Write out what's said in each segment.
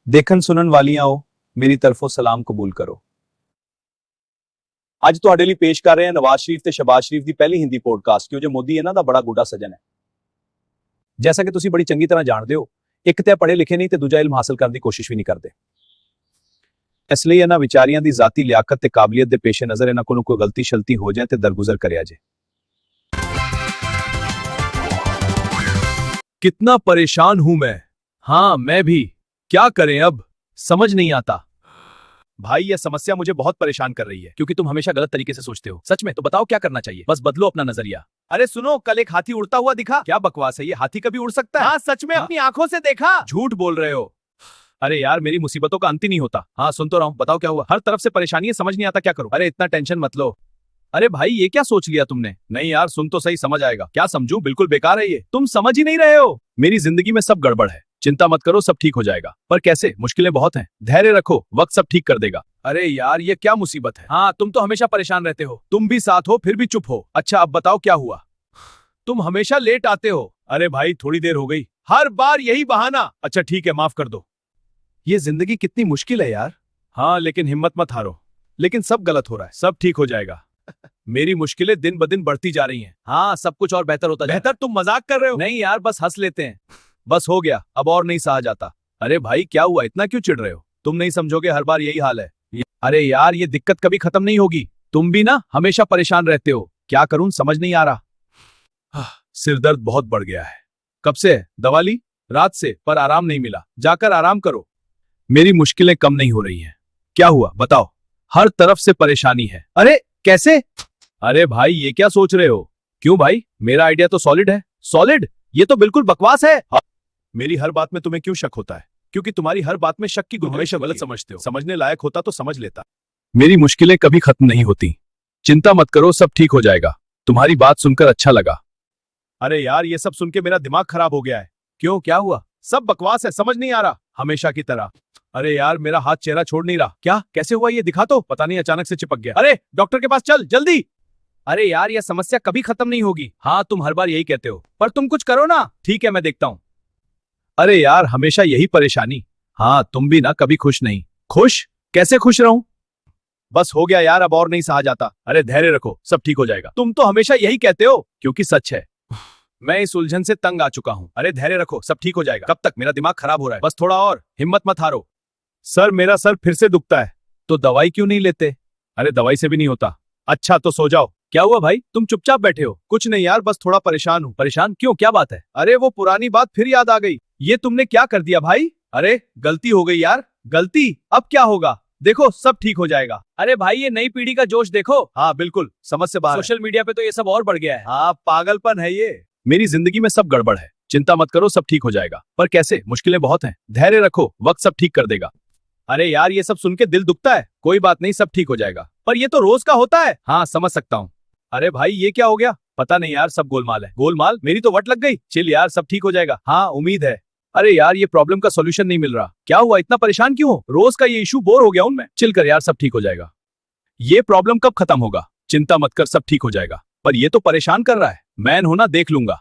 ਦੇਖਣ ਸੁਣਨ ਵਾਲਿਆਂ ਮੇਰੀ ਤਰਫੋਂ ਸਲਾਮ ਕਬੂਲ ਕਰੋ। ਅੱਜ ਤੁਹਾਡੇ ਲਈ ਪੇਸ਼ ਕਰ ਰਹੇ ਹਾਂ ਨਵਾਜ਼ ਸ਼ਰੀਫ ਤੇ ਸ਼ਹਬਾਜ਼ ਸ਼ਰੀਫ ਦੀ ਪਹਿਲੀ ਹਿੰਦੀ ਪੋਡਕਾਸਟ, ਕਿਉਂ ਜੋ ਮੋਦੀ ਇਹਨਾਂ ਦਾ ਬੜਾ ਗੁੱਡਾ ਸੱਜਣ ਹੈ। ਜੈਸਾ ਕਿ ਤੁਸੀਂ ਬੜੀ ਚੰਗੀ ਤਰ੍ਹਾਂ ਜਾਣਦੇ ਹੋ, ਇੱਕ ਤੇ ਪੜ੍ਹੇ ਲਿਖੇ ਨਹੀਂ ਤੇ ਦੂਜਾ ਇਲਮ ਹਾਸਲ ਕਰਨ ਦੀ ਕੋਸ਼ਿਸ਼ ਵੀ ਨਹੀਂ ਕਰਦੇ। ਇਸ ਲਈ ਇਹਨਾਂ ਵਿਚਾਰੀਆਂ ਦੀ ਜ਼ਾਤੀ ਲਿਆਕਤ ਤੇ ਕਾਬਲੀਅਤ ਦੇ ਪੇਸ਼ੇ ਨਜ਼ਰ ਇਹਨਾਂ ਕੋਲੋਂ ਕੋਈ ਗਲਤੀ ਸ਼ਲਤੀ ਹੋ ਜਾਏ ਤੇ ਦਰਗੁਜ਼ਰ ਕਰਿਆ ਜੇ। कितना परेशान हूं मैं। हाँ मैं भी, क्या करें अब, समझ नहीं आता। भाई ये समस्या मुझे बहुत परेशान कर रही है, क्योंकि तुम हमेशा गलत तरीके से सोचते हो। सच में तो बताओ क्या करना चाहिए, बस बदलो अपना नजरिया। अरे सुनो, कल एक हाथी उड़ता हुआ दिखा। क्या बकवास है, ये हाथी कभी उड़ सकता है? हाँ सच में, अपनी आंखों से देखा। झूठ बोल रहे हो। अरे यार मेरी मुसीबतों का अंत ही नहीं होता। हाँ सुन तो रहा हूँ, बताओ क्या हुआ। हर तरफ से परेशानी है, समझ नहीं आता क्या करूं। अरे इतना टेंशन मत लो। अरे भाई ये क्या सोच लिया तुमने? नहीं यार सुन तो सही, समझ आएगा। क्या समझूं, बिल्कुल बेकार है ये। तुम समझ ही नहीं रहे हो। मेरी जिंदगी में सब गड़बड़ है, चिंता मत करो, सब ठीक हो जाएगा। पर कैसे, मुश्किलें बहुत हैं, धैर्य रखो, वक्त सब ठीक कर देगा। अरे यार ये क्या मुसीबत है। हाँ तुम तो हमेशा परेशान रहते हो, तुम भी साथ हो फिर भी चुप हो। अच्छा अब बताओ क्या हुआ। तुम हमेशा लेट आते हो। अरे भाई थोड़ी देर हो गई, हर बार यही बहाना। अच्छा ठीक है माफ कर दो। ये जिंदगी कितनी मुश्किल है यार। हाँ लेकिन हिम्मत मत हारो। लेकिन सब गलत हो रहा है, सब ठीक हो जाएगा। मेरी मुश्किलें दिन ब दिन बढ़ती जा रही हैं। हाँ सब कुछ और बेहतर होता बेहतर? तुम मजाक कर रहे हो? नहीं यार बस हंस लेते हैं। बस हो गया, अब और नहीं सहा जाता। अरे भाई क्या हुआ, इतना क्यों चिढ़ रहे हो? तुम नहीं समझोगे, हर बार यही हाल है। अरे यार ये दिक्कत कभी खत्म नहीं होगी। तुम भी ना हमेशा परेशान रहते हो। क्या करूं समझ नहीं आ रहा। सिर दर्द बहुत बढ़ गया है। कब से है? दवा ली? रात से, पर आराम नहीं मिला। जाकर आराम करो। मेरी मुश्किलें कम नहीं हो रही हैं। क्या हुआ बताओ। हर तरफ से परेशानी है। अरे कैसे? अरे भाई ये क्या सोच रहे हो? क्यों भाई, मेरा आइडिया तो सॉलिड है। सॉलिड? ये तो बिल्कुल बकवास है। मेरी हर बात में तुम्हें क्यों शक होता है? क्योंकि तुम्हारी हर बात में शक की गुंजाइश गलत समझते हो। समझने लायक होता तो समझ लेता। मेरी मुश्किलें कभी खत्म नहीं होती, चिंता मत करो, सब ठीक हो जाएगा। तुम्हारी बात सुनकर अच्छा लगा। अरे यार ये सब सुन के मेरा दिमाग खराब हो गया है। क्यों, क्या हुआ? सब बकवास है, समझ नहीं आ रहा, हमेशा की तरह। अरे यार मेरा हाथ चेहरा छोड़ नहीं रहा। क्या, कैसे हुआ ये दिखा तो। पता नहीं अचानक से चिपक गया। अरे डॉक्टर के पास चल जल्दी। अरे यार ये समस्या कभी खत्म नहीं होगी। हाँ तुम हर बार यही कहते हो, पर तुम कुछ करो ना। ठीक है मैं देखता हूँ। अरे यार हमेशा यही परेशानी। हाँ तुम भी ना कभी खुश नहीं। खुश? कैसे खुश रहूं? बस हो गया यार, अब और नहीं सहा जाता। अरे धैर्य रखो, सब ठीक हो जाएगा। तुम तो हमेशा यही कहते हो, क्योंकि सच है। मैं इस उलझन से तंग आ चुका हूँ। अरे धैर्य रखो, सब ठीक हो जाएगा। कब तक, मेरा दिमाग खराब हो रहा है। बस थोड़ा और, हिम्मत मत हारो। सर मेरा सर फिर से दुखता है। तो दवाई क्यों नहीं लेते? अरे दवाई से भी नहीं होता। अच्छा तो सो जाओ। क्या हुआ भाई, तुम चुपचाप बैठे हो? कुछ नहीं यार, बस थोड़ा परेशान हूँ। परेशान क्यों, क्या बात है? अरे वो पुरानी बात फिर याद आ गई। ये तुमने क्या कर दिया भाई? अरे गलती हो गई यार। गलती? अब क्या होगा, देखो सब ठीक हो जाएगा। अरे भाई ये नई पीढ़ी का जोश देखो। हाँ बिल्कुल समझ से बाहर। सोशल मीडिया पे तो ये सब और बढ़ गया है। हाँ पागलपन है ये। मेरी जिंदगी में सब गड़बड़ है, चिंता मत करो, सब ठीक हो जाएगा। पर कैसे, मुश्किलें बहुत हैं, धैर्य रखो, वक्त सब ठीक कर देगा। अरे यार ये सब सुन के दिल दुखता है। कोई बात नहीं, सब ठीक हो जाएगा। पर ये तो रोज का होता है। हाँ समझ सकता हूँ। अरे भाई ये क्या हो गया? पता नहीं यार, सब गोलमाल है। गोलमाल? मेरी तो वट लग गई। चिल यार, सब ठीक हो जाएगा। हाँ उम्मीद है। अरे यार ये प्रॉब्लम का सॉल्यूशन नहीं मिल रहा। क्या हुआ, इतना परेशान क्यों हो? रोज का ये इशू, बोर हो गया हूं मैं। चिल कर यार, सब ठीक हो जाएगा। ये प्रॉब्लम कब खत्म होगा? चिंता मत कर, सब ठीक हो जाएगा। पर ये तो परेशान कर रहा है। मैन होना देख लूंगा।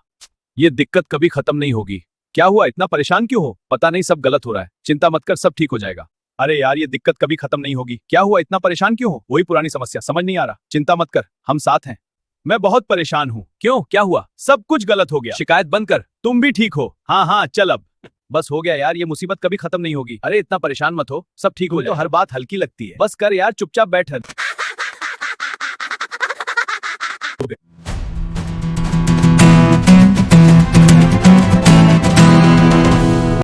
ये दिक्कत कभी खत्म नहीं होगी। क्या हुआ, इतना परेशान क्यों हो? पता नहीं, सब गलत हो रहा है। चिंता मत कर, सब ठीक हो जाएगा। अरे यार ये दिक्कत कभी खत्म नहीं होगी। क्या हुआ, इतना परेशान क्यों हो? वही पुरानी समस्या, समझ नहीं आ रहा। चिंता मत कर, हम साथ हैं। मैं बहुत परेशान हूँ। क्यों, क्या हुआ? सब कुछ गलत हो गया। शिकायत बंद कर, तुम भी ठीक हो। हाँ हाँ चल अब। बस हो गया यार, ये मुसीबत कभी खत्म नहीं होगी। अरे इतना परेशान मत हो, सब ठीक हो जाएगा। तो हर बात हल्की लगती है, बस कर यार, चुपचाप बैठ।